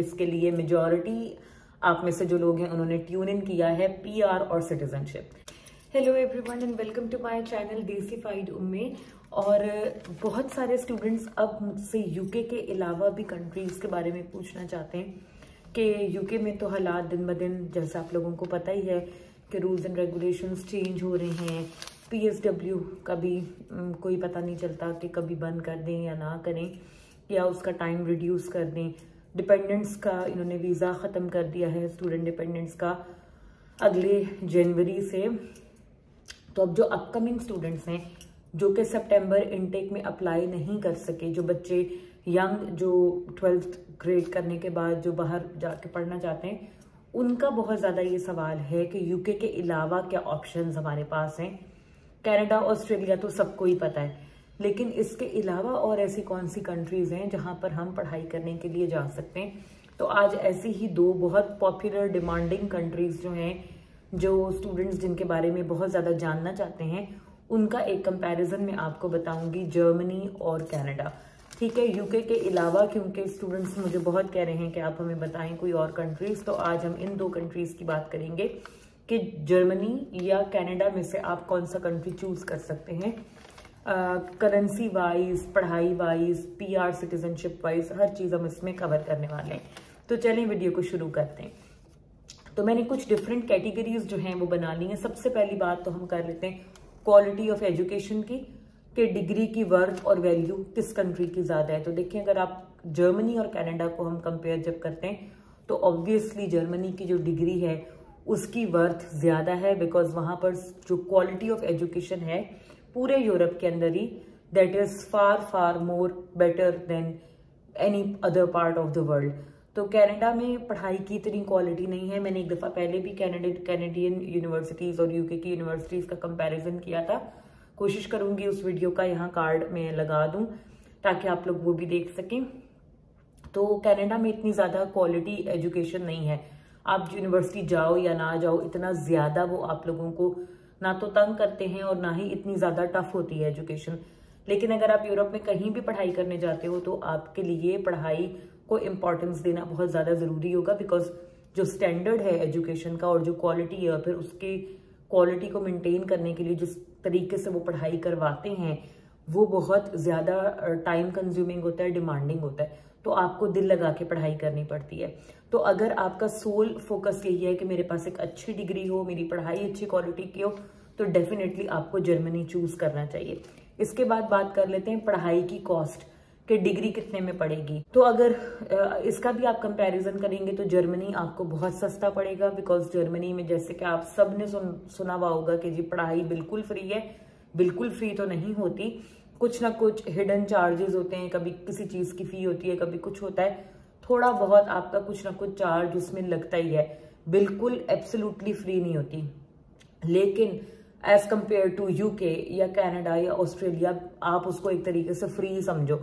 जिसके लिए मेजॉरिटी आप में से जो लोग हैं उन्होंने ट्यून इन किया है, पीआर और citizenship. Hello everyone and welcome to my channel desified उम्मे। और बहुत सारे स्टूडेंट्स अब मुझसे यूके के अलावा भी कंट्रीज के बारे में पूछना चाहते हैं कि यूके में तो हालात दिन ब दिन, जैसा आप लोगों को पता ही है कि रूल्स एंड रेगुलेशंस चेंज हो रहे हैं। पीएसडब्ल्यू का भी कोई पता नहीं चलता कि कभी बंद कर दें या ना करें या उसका टाइम रिड्यूस कर दें। डिपेंडेंट्स का इन्होंने वीज़ा ख़त्म कर दिया है, स्टूडेंट डिपेंडेंट्स का, अगले जनवरी से। तो अब जो अपकमिंग स्टूडेंट्स हैं जो कि सितंबर इनटेक में अप्लाई नहीं कर सके, जो बच्चे यंग जो 12th ग्रेड करने के बाद जो बाहर जाके पढ़ना चाहते हैं, उनका बहुत ज़्यादा ये सवाल है कि यूके के अलावा क्या ऑप्शंस हमारे पास हैं। कनाडा, ऑस्ट्रेलिया तो सबको ही पता है, लेकिन इसके अलावा और ऐसी कौन सी कंट्रीज़ हैं जहां पर हम पढ़ाई करने के लिए जा सकते हैं। तो आज ऐसी ही दो बहुत पॉपुलर डिमांडिंग कंट्रीज़ जो हैं, जो स्टूडेंट्स जिनके बारे में बहुत ज़्यादा जानना चाहते हैं, उनका एक कंपैरिजन मैं आपको बताऊंगी, जर्मनी और कनाडा। ठीक है, यूके के अलावा, क्योंकि स्टूडेंट्स मुझे बहुत कह रहे हैं कि आप हमें बताएं कोई और कंट्रीज़, तो आज हम इन दो कंट्रीज़ की बात करेंगे कि जर्मनी या कनाडा में से आप कौन सा कंट्री चूज़ कर सकते हैं। करेंसी वाइज, पढ़ाई वाइज, पीआर, सिटीजनशिप वाइज, हर चीज़ हम इसमें कवर करने वाले हैं। तो चलें वीडियो को शुरू करते हैं। तो मैंने कुछ डिफरेंट कैटेगरीज जो हैं वो बना ली हैं। सबसे पहली बात तो हम कर लेते हैं क्वालिटी ऑफ एजुकेशन की, कि डिग्री की वर्थ और वैल्यू किस कंट्री की ज़्यादा है। तो देखिए, अगर आप जर्मनी और कनाडा को हम कंपेयर जब करते हैं तो ऑब्वियसली जर्मनी की जो डिग्री है उसकी वर्थ ज़्यादा है, बिकॉज वहाँ पर जो क्वालिटी ऑफ एजुकेशन है पूरे यूरोप के अंदर ही, that is far far more better than any other part of the world. तो कनाडा में पढ़ाई की इतनी क्वालिटी नहीं है। मैंने एक दफ़ा पहले भी कैनेडियन यूनिवर्सिटीज़ और यूके की यूनिवर्सिटीज़ का कंपैरिजन किया था। कोशिश करूंगी उस वीडियो का यहाँ कार्ड में लगा दूं ताकि आप लोग वो भी देख सकें। तो कनाडा में इतनी ज़्यादा क्वालिटी एजुकेशन नहीं है। आप यूनिवर्सिटी जाओ या ना जाओ, इतना ज़्यादा वो आप लोगों को ना तो तंग करते हैं और ना ही इतनी ज़्यादा टफ होती है एजुकेशन। लेकिन अगर आप यूरोप में कहीं भी पढ़ाई करने जाते हो तो आपके लिए पढ़ाई को इम्पोर्टेंस देना बहुत ज़्यादा ज़रूरी होगा, बिकॉज जो स्टैंडर्ड है एजुकेशन का और जो क्वालिटी है, फिर उसकी क्वालिटी को मेंटेन करने के लिए जिस तरीके से वो पढ़ाई करवाते हैं वो बहुत ज़्यादा टाइम कंज्यूमिंग होता है, डिमांडिंग होता है। तो आपको दिल लगा के पढ़ाई करनी पड़ती है। तो अगर आपका सोल फोकस यही है कि मेरे पास एक अच्छी डिग्री हो, मेरी पढ़ाई अच्छी क्वालिटी की हो, तो डेफिनेटली आपको जर्मनी चूज़ करना चाहिए। इसके बाद बात कर लेते हैं पढ़ाई की कॉस्ट, कि डिग्री कितने में पड़ेगी। तो अगर इसका भी आप कंपैरिजन करेंगे तो जर्मनी आपको बहुत सस्ता पड़ेगा, बिकॉज जर्मनी में, जैसे कि आप सब ने सुना हुआ होगा कि जी पढ़ाई बिल्कुल फ्री है। बिल्कुल फ्री तो नहीं होती, कुछ ना कुछ हिडन चार्जेस होते हैं, कभी किसी चीज़ की फ़ी होती है, कभी कुछ होता है, थोड़ा बहुत आपका कुछ ना कुछ चार्ज उसमें लगता ही है। बिल्कुल एब्सोल्युटली फ्री नहीं होती। लेकिन एज कम्पेयर टू यूके या कनाडा या ऑस्ट्रेलिया, आप उसको एक तरीके से फ्री समझो।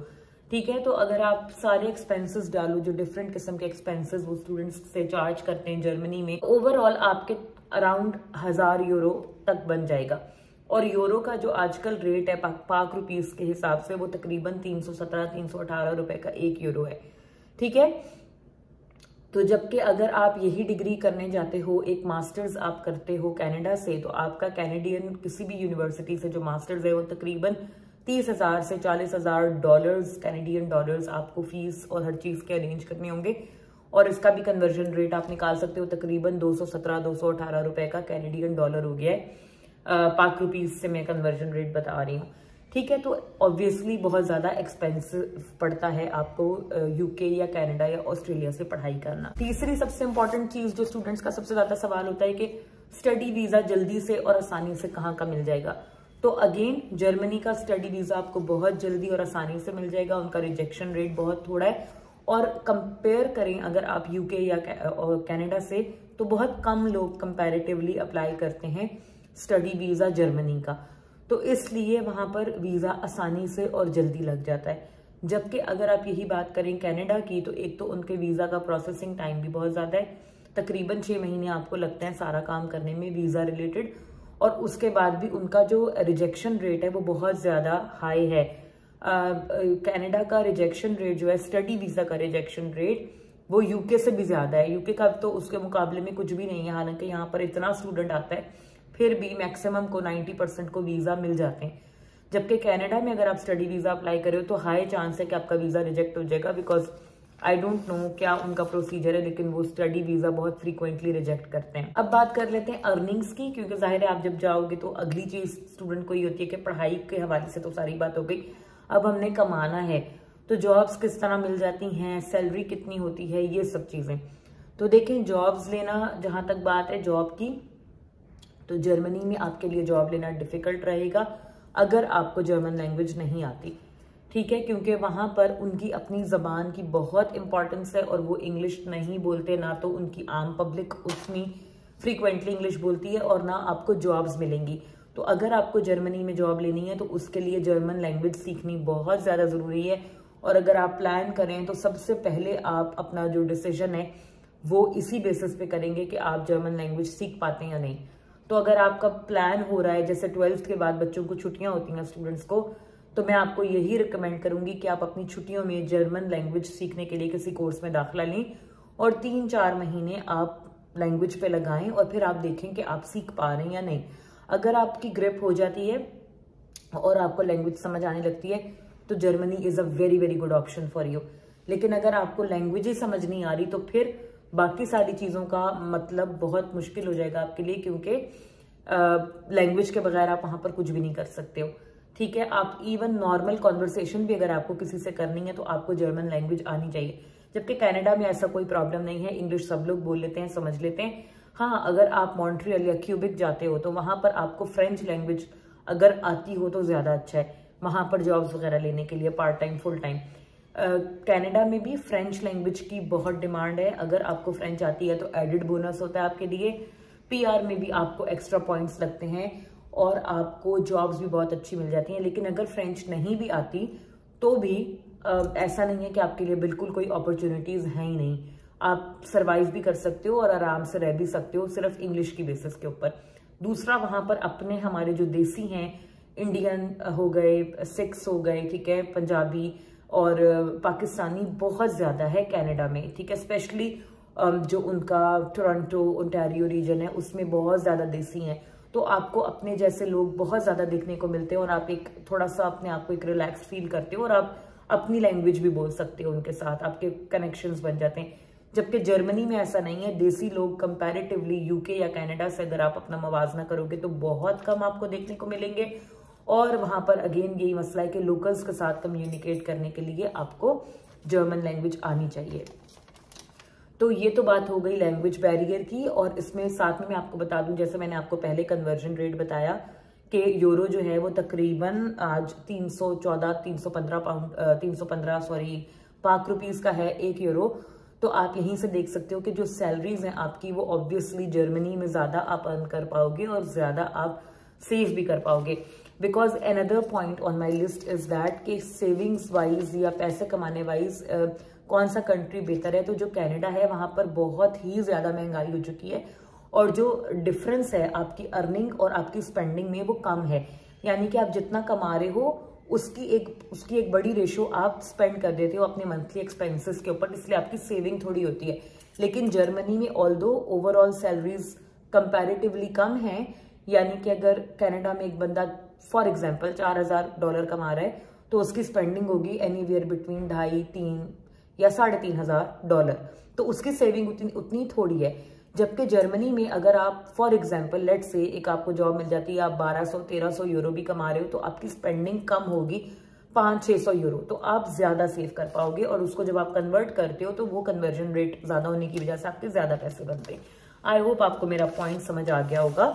ठीक है, तो अगर आप सारे एक्सपेंसेस डालो, जो डिफरेंट किस्म के एक्सपेंसेस वो स्टूडेंट्स से चार्ज करते हैं जर्मनी में, ओवरऑल आपके अराउंड 1000 यूरो तक बन जाएगा। और यूरो का जो आजकल रेट है पाक रुपीस के हिसाब से, वो तकरीबन 317-318 रुपए का 1 यूरो है। ठीक है, तो जबकि अगर आप यही डिग्री करने जाते हो, एक मास्टर्स आप करते हो कनाडा से, तो आपका कैनेडियन किसी भी यूनिवर्सिटी से जो मास्टर्स है वो तकरीबन 30,000 से 40,000 डॉलर्स, कैनेडियन डॉलर्स आपको फीस और हर चीज़ के अरेंज करने होंगे। और इसका भी कन्वर्जन रेट आप निकाल सकते हो, तकरीबन 217-218 रुपए का कैनेडियन डॉलर हो गया है। पाक रुपीज से मैं कन्वर्जन रेट बता रही हूँ। ठीक है, तो ऑब्वियसली बहुत ज़्यादा एक्सपेंसिव पड़ता है आपको यूके या कनाडा या ऑस्ट्रेलिया से पढ़ाई करना। तीसरी सबसे इंपॉर्टेंट चीज़ जो स्टूडेंट्स का सबसे ज़्यादा सवाल होता है कि स्टडी वीज़ा जल्दी से और आसानी से कहाँ का मिल जाएगा। तो अगेन जर्मनी का स्टडी वीज़ा आपको बहुत जल्दी और आसानी से मिल जाएगा, उनका रिजेक्शन रेट बहुत थोड़ा है। और कंपेयर करें अगर आप यूके या कनाडा से, तो बहुत कम लोग कंपैरेटिवली अप्लाई करते हैं स्टडी वीज़ा जर्मनी का। तो इसलिए वहाँ पर वीज़ा आसानी से और जल्दी लग जाता है। जबकि अगर आप यही बात करें कनाडा की, तो एक तो उनके वीज़ा का प्रोसेसिंग टाइम भी बहुत ज़्यादा है, तकरीबन 6 महीने आपको लगते हैं सारा काम करने में वीज़ा रिलेटेड। और उसके बाद भी उनका जो रिजेक्शन रेट है वो बहुत ज़्यादा हाई है। कनाडा का रिजेक्शन रेट जो है, स्टडी वीज़ा का रिजेक्शन रेट वो यूके से भी ज्यादा है। यूके का तो उसके मुकाबले में कुछ भी नहीं है, हालांकि यहाँ पर इतना स्टूडेंट आता है फिर भी मैक्सिमम को 90% को वीजा मिल जाते हैं। जबकि कनाडा में अगर आप स्टडी वीजा अप्लाई करें तो हाई चांस है कि आपका वीजा रिजेक्ट हो जाएगा, बिकॉज आई डोंट नो क्या उनका प्रोसीजर है, लेकिन वो स्टडी वीजा बहुत फ्रीक्वेंटली रिजेक्ट करते हैं। अब बात कर लेते हैं अर्निंग्स की, क्योंकि जाहिर है आप जब जाओगे तो अगली चीज स्टूडेंट को ये होती है कि पढ़ाई के हवाले से तो सारी बात हो गई, अब हमने कमाना है तो जॉब्स किस तरह मिल जाती हैं, सैलरी कितनी होती है, ये सब चीजें। तो देखें, जॉब्स लेना, जहां तक बात है जॉब की, तो जर्मनी में आपके लिए जॉब लेना डिफिकल्ट रहेगा अगर आपको जर्मन लैंग्वेज नहीं आती, ठीक है, क्योंकि वहां पर उनकी अपनी जबान की बहुत इंपॉर्टेंस है और वो इंग्लिश नहीं बोलते, ना तो उनकी आम पब्लिक उतनी फ्रीक्वेंटली इंग्लिश बोलती है और ना आपको जॉब्स मिलेंगी। तो अगर आपको जर्मनी में जॉब लेनी है तो उसके लिए जर्मन लैंग्वेज सीखनी बहुत ज्यादा जरूरी है। और अगर आप प्लान करें तो सबसे पहले आप अपना जो डिसीजन है वो इसी बेसिस पे करेंगे कि आप जर्मन लैंग्वेज सीख पाते हैं या नहीं। तो अगर आपका प्लान हो रहा है, जैसे 12th के बाद बच्चों को छुट्टियां होती हैं स्टूडेंट्स को, तो मैं आपको यही रिकमेंड करूंगी कि आप अपनी छुट्टियों में जर्मन लैंग्वेज सीखने के लिए किसी कोर्स में दाखिला लें और 3-4 महीने आप लैंग्वेज पे लगाएं और फिर आप देखें कि आप सीख पा रहे हैं या नहीं। अगर आपकी ग्रिप हो जाती है और आपको लैंग्वेज समझ आने लगती है तो Germany is a very very good option for you. लेकिन अगर आपको लैंग्वेज ही समझ नहीं आ रही तो फिर बाकी सारी चीजों का मतलब बहुत मुश्किल हो जाएगा आपके लिए, क्योंकि लैंग्वेज के बगैर आप वहां पर कुछ भी नहीं कर सकते हो, ठीक है। आप इवन नॉर्मल कॉन्वर्सेशन भी अगर आपको किसी से करनी है तो आपको जर्मन लैंग्वेज आनी चाहिए। जबकि कनाडा में ऐसा कोई प्रॉब्लम नहीं है, इंग्लिश सब लोग बोल लेते हैं, समझ लेते हैं। हाँ, अगर आप मॉन्ट्रियल या क्यूबिक जाते हो तो वहां पर आपको फ्रेंच लैंग्वेज अगर आती हो तो ज्यादा अच्छा है, वहां पर जॉब्स वगैरह लेने के लिए part time full time. Canada में भी फ्रेंच लैंग्वेज की बहुत डिमांड है, अगर आपको फ्रेंच आती है तो एडिड बोनस होता है आपके लिए। पीआर में भी आपको एक्स्ट्रा पॉइंट्स लगते हैं और आपको जॉब्स भी बहुत अच्छी मिल जाती हैं। लेकिन अगर फ्रेंच नहीं भी आती तो भी ऐसा नहीं है कि आपके लिए बिल्कुल कोई अपॉर्चुनिटीज हैं ही नहीं, आप सरवाइव भी कर सकते हो और आराम से रह भी सकते हो सिर्फ इंग्लिश की बेसिस के ऊपर। दूसरा, वहां पर अपने हमारे जो देसी हैं, इंडियन हो गए, सिख्स हो गए, ठीक है, पंजाबी और पाकिस्तानी बहुत ज्यादा है कनाडा में, ठीक है। स्पेशली जो उनका टोरंटो ओंटारियो रीजन है उसमें बहुत ज्यादा देसी हैं, तो आपको अपने जैसे लोग बहुत ज्यादा देखने को मिलते हैं और आप एक थोड़ा सा अपने आप को एक रिलैक्स फील करते हो और आप अपनी लैंग्वेज भी बोल सकते हो उनके साथ, आपके कनेक्शंस बन जाते हैं। जबकि जर्मनी में ऐसा नहीं है, देसी लोग कंपैरेटिवली यूके या कनाडा से अगर आप अपना मवाजना करोगे तो बहुत कम आपको देखने को मिलेंगे। और वहां पर अगेन यही मसला है कि लोकल्स के साथ कम्युनिकेट करने के लिए आपको जर्मन लैंग्वेज आनी चाहिए। तो ये तो बात हो गई लैंग्वेज बैरियर की। और इसमें साथ में मैं आपको बता दूं, जैसे मैंने आपको पहले कन्वर्जन रेट बताया कि यूरो जो है वो तकरीबन आज 315 पाक रुपीज का है 1 यूरो। तो आप यहीं से देख सकते हो कि जो सैलरीज हैं आपकी वो ऑब्वियसली जर्मनी में ज्यादा आप अर्न कर पाओगे और ज्यादा आप सेव भी कर पाओगे। Because another point on my list is that कि सेविंग्स वाइज या पैसे कमाने वाइज कौन सा कंट्री बेहतर है, तो जो कनाडा है वहां पर बहुत ही ज्यादा महंगाई हो चुकी है और जो डिफरेंस है आपकी अर्निंग और आपकी स्पेंडिंग में वो कम है। यानी कि आप जितना कमा रहे हो उसकी एक बड़ी रेशो आप स्पेंड कर देते हो अपने मंथली एक्सपेंसेस के ऊपर, इसलिए आपकी सेविंग थोड़ी होती है। लेकिन जर्मनी में ऑल्दो ओवरऑल सैलरीज कंपैरेटिवली कम है, यानी कि अगर कनाडा में एक बंदा फॉर एग्जाम्पल $4,000 कमा रहा है तो उसकी स्पेंडिंग होगी एनीवेयर बिटवीन 2,500-3,000 या $3,500, तो उसकी सेविंग उतनी थोड़ी है। जबकि जर्मनी में अगर आप फॉर एग्जाम्पल लेट से एक आपको जॉब मिल जाती है, आप 1200-1300 यूरो भी कमा रहे हो तो आपकी स्पेंडिंग कम होगी 500-600 यूरो, तो आप ज्यादा सेव कर पाओगे। और उसको जब आप कन्वर्ट करते हो तो वो कन्वर्जन रेट ज्यादा होने की वजह से आपके ज्यादा पैसे बनते हैं। आई होप आपको मेरा पॉइंट समझ आ गया होगा।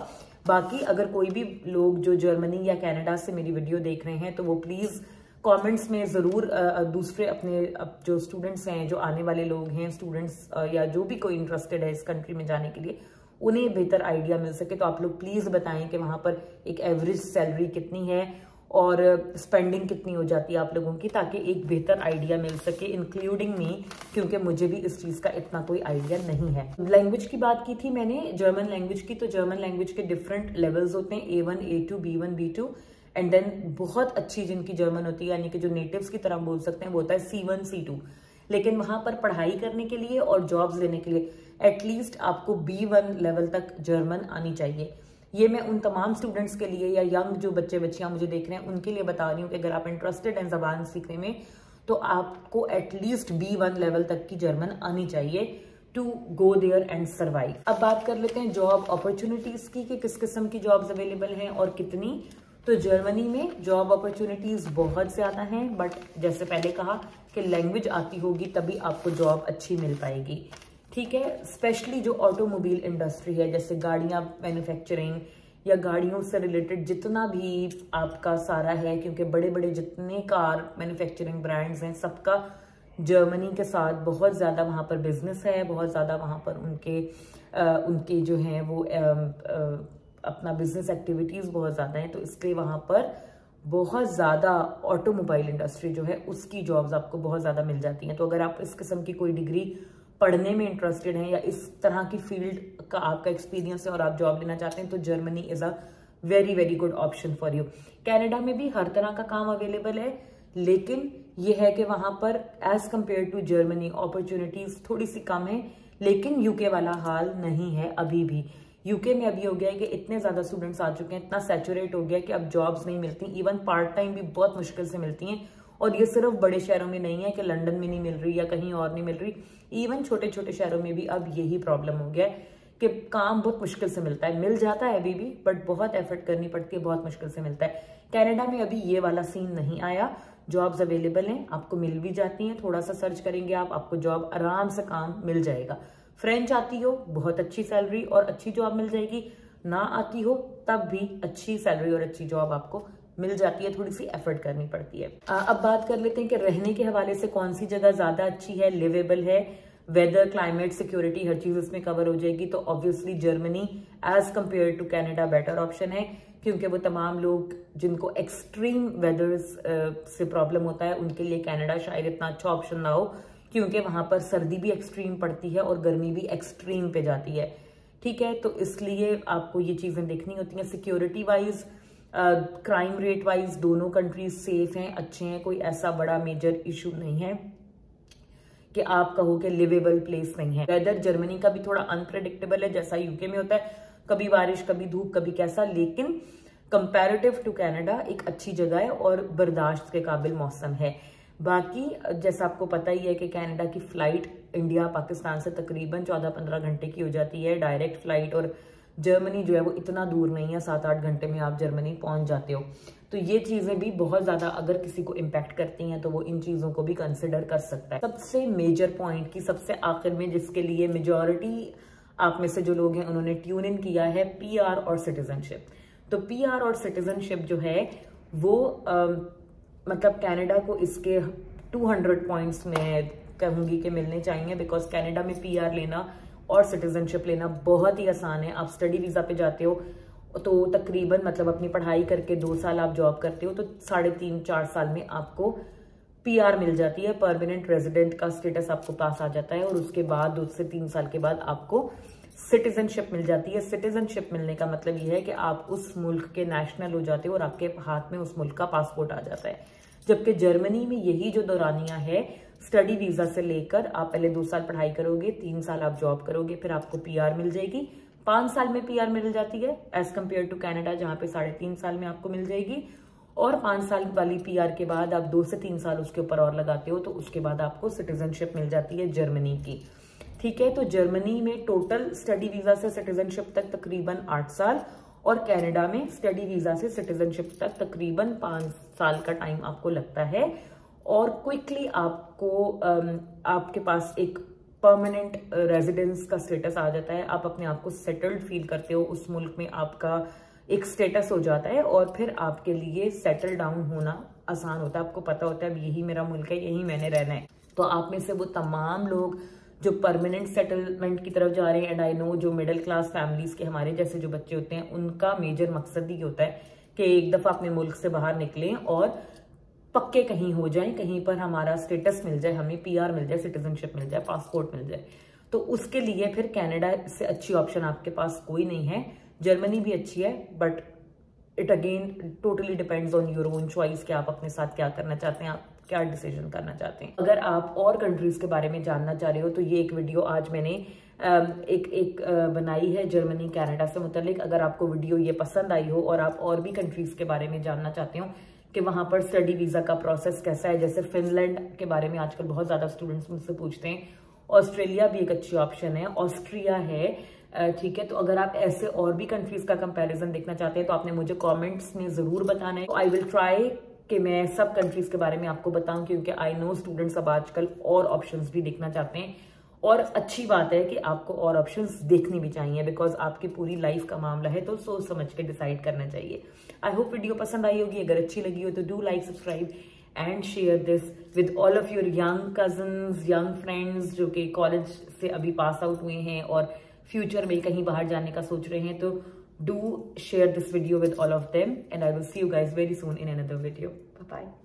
बाकी अगर कोई भी लोग जो जर्मनी या कनाडा से मेरी वीडियो देख रहे हैं तो वो प्लीज कमेंट्स में जरूर दूसरे अपने जो स्टूडेंट्स हैं, जो आने वाले लोग हैं स्टूडेंट्स या जो भी कोई इंटरेस्टेड है इस कंट्री में जाने के लिए, उन्हें बेहतर आइडिया मिल सके तो आप लोग प्लीज बताएं कि वहां पर एक एवरेज सैलरी कितनी है और स्पेंडिंग कितनी हो जाती है आप लोगों की, ताकि एक बेहतर आइडिया मिल सके इंक्लूडिंग मी, क्योंकि मुझे भी इस चीज का इतना कोई आइडिया नहीं है। लैंग्वेज की बात की थी मैंने, जर्मन लैंग्वेज की, तो जर्मन लैंग्वेज के डिफरेंट लेवल्स होते हैं, A1, A2, B1, B2 and then बहुत अच्छी जिनकी जर्मन होती है, यानी कि जो नेटिव्स की तरह बोल सकते हैं, वो होता है C1, C2। लेकिन वहां पर पढ़ाई करने के लिए और जॉब्स लेने के लिए एटलीस्ट आपको B1 लेवल तक जर्मन आनी चाहिए। ये मैं उन तमाम स्टूडेंट्स के लिए या यंग जो बच्चे बच्चियां मुझे देख रहे हैं उनके लिए बता रही हूँ कि अगर आप इंटरेस्टेड हैं जबान सीखने में तो आपको एटलीस्ट B1 लेवल तक की जर्मन आनी चाहिए to go there and survive. अब बात कर लेते हैं जॉब अपॉर्चुनिटीज की कि किस किस्म की जॉब्स अवेलेबल हैं और कितनी। तो जर्मनी में जॉब अपॉर्चुनिटीज बहुत ज्यादा हैं, बट जैसे पहले कहा कि लैंग्वेज आती होगी तभी आपको जॉब अच्छी मिल पाएगी। ठीक है, स्पेशली जो ऑटोमोबाइल इंडस्ट्री है, जैसे गाड़ियां मैन्युफैक्चरिंग या गाड़ियों से रिलेटेड जितना भी आपका सारा है, क्योंकि बड़े बड़े जितने कार मैन्युफैक्चरिंग ब्रांड्स हैं सबका जर्मनी के साथ बहुत ज़्यादा वहाँ पर बिजनेस है, बहुत ज़्यादा वहाँ पर उनके जो हैं वो अपना बिजनेस एक्टिविटीज़ बहुत ज़्यादा हैं, तो इसलिए वहाँ पर बहुत ज़्यादा ऑटोमोबाइल इंडस्ट्री जो है उसकी जॉब्स आपको बहुत ज़्यादा मिल जाती हैं। तो अगर आप इस किस्म की कोई डिग्री पढ़ने में इंटरेस्टेड हैं या इस तरह की फील्ड का आपका एक्सपीरियंस है और आप जॉब लेना चाहते हैं तो Germany is a very very good option for you. Canada में भी हर तरह का काम अवेलेबल है, लेकिन ये है कि वहां पर as compared to Germany opportunities थोड़ी सी कम है, लेकिन यूके वाला हाल नहीं है अभी भी। यूके में अभी हो गया है कि इतने ज्यादा स्टूडेंट्स आ चुके हैं, इतना सैचुरेट हो गया कि अब जॉब्स नहीं मिलती, इवन पार्ट टाइम भी बहुत मुश्किल से मिलती हैं। और ये सिर्फ बड़े शहरों में नहीं है कि लंदन में नहीं मिल रही या कहीं और नहीं मिल रही, इवन छोटे छोटे शहरों में भी अब यही प्रॉब्लम हो गया है कि काम बहुत मुश्किल से मिलता है। मिल जाता है अभी भी, बट बहुत एफर्ट करनी पड़ती है, बहुत मुश्किल से मिलता है। कनाडा में अभी ये वाला सीन नहीं आया, जॉब्स अवेलेबल हैं, आपको मिल भी जाती हैं, थोड़ा सा सर्च करेंगे आपको जॉब आराम से काम मिल जाएगा। फ्रेंच आती हो बहुत अच्छी सैलरी और अच्छी जॉब मिल जाएगी, ना आती हो तब भी अच्छी सैलरी और अच्छी जॉब आपको मिल जाती है, थोड़ी सी एफर्ट करनी पड़ती है। अब बात कर लेते हैं कि रहने के हवाले से कौन सी जगह ज्यादा अच्छी है, लिवेबल है, वेदर, क्लाइमेट, सिक्योरिटी, हर चीज इसमें कवर हो जाएगी। तो obviously Germany as compared to Canada better option है, क्योंकि वो तमाम लोग जिनको एक्सट्रीम वेदर्स से प्रॉब्लम होता है उनके लिए कनाडा शायद इतना अच्छा ऑप्शन ना हो, क्योंकि वहां पर सर्दी भी एक्सट्रीम पड़ती है और गर्मी भी एक्सट्रीम पे जाती है। ठीक है, तो इसलिए आपको ये चीजें देखनी होती हैं। Security wise, crime rate wise दोनों कंट्रीज सेफ हैं, अच्छे हैं, कोई ऐसा बड़ा मेजर इशू नहीं है कि आप कहो कि लिवेबल प्लेस नहीं है। वेदर जर्मनी का भी थोड़ा अनप्रेडिक्टेबल है, जैसा यूके में होता है, कभी बारिश कभी धूप कभी कैसा, लेकिन कंपैरेटिव टू कनाडा एक अच्छी जगह है और बर्दाश्त के काबिल मौसम है। बाकी जैसा आपको पता ही है कि कनाडा की फ्लाइट इंडिया पाकिस्तान से तकरीबन 14-15 घंटे की हो जाती है डायरेक्ट फ्लाइट, और जर्मनी जो है वो इतना दूर नहीं है, 7-8 घंटे में आप जर्मनी पहुंच जाते हो। तो ये चीजें भी बहुत ज्यादा अगर किसी को इम्पैक्ट करती हैं तो वो इन चीजों को भी कंसिडर कर सकता है। सबसे मेजर पॉइंट की सबसे आखिर में, जिसके लिए मेजॉरिटी आप में से जो लोग हैं उन्होंने ट्यून इन किया है, PR और सिटीजनशिप। तो PR और सिटीजनशिप जो है वो मतलब कनाडा को इसके 200 पॉइंट्स में कहूंगी कि मिलने चाहिए, बिकॉज कनाडा में PR लेना और सिटीजनशिप लेना बहुत ही आसान है। आप स्टडी वीजा पे जाते हो तो तकरीबन मतलब अपनी पढ़ाई करके 2 साल आप जॉब करते हो तो 3.5-4 साल में आपको PR मिल जाती है, परमानेंट रेजिडेंट का स्टेटस आपको पास आ जाता है, और उसके बाद 2 से 3 साल के बाद आपको सिटीजनशिप मिल जाती है। सिटीजनशिप मिलने का मतलब ये है कि आप उस मुल्क के नेशनल हो जाते हो और आपके हाथ में उस मुल्क का पासपोर्ट आ जाता है। जबकि जर्मनी में यही जो दौरानिया है, स्टडी वीजा से लेकर आप पहले 2 साल पढ़ाई करोगे, 3 साल आप जॉब करोगे, फिर आपको PR मिल जाएगी, 5 साल में PR मिल जाती है एज कम्पेयर टू कनाडा जहां पे 3.5 साल में आपको मिल जाएगी, और 5 साल वाली PR के बाद आप 2 से 3 साल उसके ऊपर और लगाते हो तो उसके बाद आपको सिटीजनशिप मिल जाती है जर्मनी की। ठीक है, तो जर्मनी में टोटल स्टडी वीजा से सिटीजनशिप तक तकरीबन 8 साल, और कनाडा में स्टडी वीजा से सिटीजनशिप तक तकरीबन 5 साल का टाइम आपको लगता है, और क्विकली आपको आपके पास एक परमानेंट रेजिडेंस का स्टेटस आ जाता है, आप अपने आप को सेटल्ड फील करते हो, उस मुल्क में आपका एक स्टेटस हो जाता है, और फिर आपके लिए सेटल डाउन होना आसान होता है। आपको पता होता है अब यही मेरा मुल्क है, यही मैंने रहना है। तो आप में से वो तमाम लोग जो परमानेंट सेटलमेंट की तरफ जा रहे हैं, एंड आई नो जो मिडिल क्लास फैमिलीज के हमारे जैसे जो बच्चे होते हैं उनका मेजर मकसद ही होता है कि एक दफा अपने मुल्क से बाहर निकलें और पक्के कहीं हो जाएं, कहीं पर हमारा स्टेटस मिल जाए, हमें PR मिल जाए, सिटीजनशिप मिल जाए, पासपोर्ट मिल जाए। तो उसके लिए फिर कनाडा से अच्छी ऑप्शन आपके पास कोई नहीं है। जर्मनी भी अच्छी है, but it again totally depends on your own choice कि आप अपने साथ क्या करना चाहते हैं। आप क्या डिसीजन करना चाहते हैं। अगर आप और कंट्रीज के बारे में जानना चाह रहे हो तो ये एक वीडियो आज मैंने एक बनाई है जर्मनी कनाडा से मुतालिक। अगर आपको वीडियो ये पसंद आई हो और आप और भी कंट्रीज के बारे में जानना चाहते हो कि वहां पर स्टडी वीजा का प्रोसेस कैसा है, जैसे फिनलैंड के बारे में आजकल बहुत ज्यादा स्टूडेंट्स मुझसे पूछते हैं, ऑस्ट्रेलिया भी एक अच्छी ऑप्शन है, ऑस्ट्रिया है, ठीक है। तो अगर आप ऐसे और भी कंट्रीज का कंपैरिजन देखना चाहते हैं तो आपने मुझे कमेंट्स में जरूर बताना है। आई विल ट्राई कि मैं सब कंट्रीज के बारे में आपको बताऊं, क्योंकि आई नो स्टूडेंट्स अब आजकल और ऑप्शंस भी देखना चाहते हैं, और अच्छी बात है कि आपको और ऑप्शंस देखनी भी चाहिए, बिकॉज आपकी पूरी लाइफ का मामला है तो सोच समझ के डिसाइड करना चाहिए। आई होप वीडियो पसंद आई होगी। अगर अच्छी लगी हो तो do like, subscribe and share this with all of your young cousins, young friends जो कि कॉलेज से अभी पास आउट हुए हैं और फ्यूचर में कहीं बाहर जाने का सोच रहे हैं। तो do share this video with all of them and I will see you guys very soon in another video. Bye bye.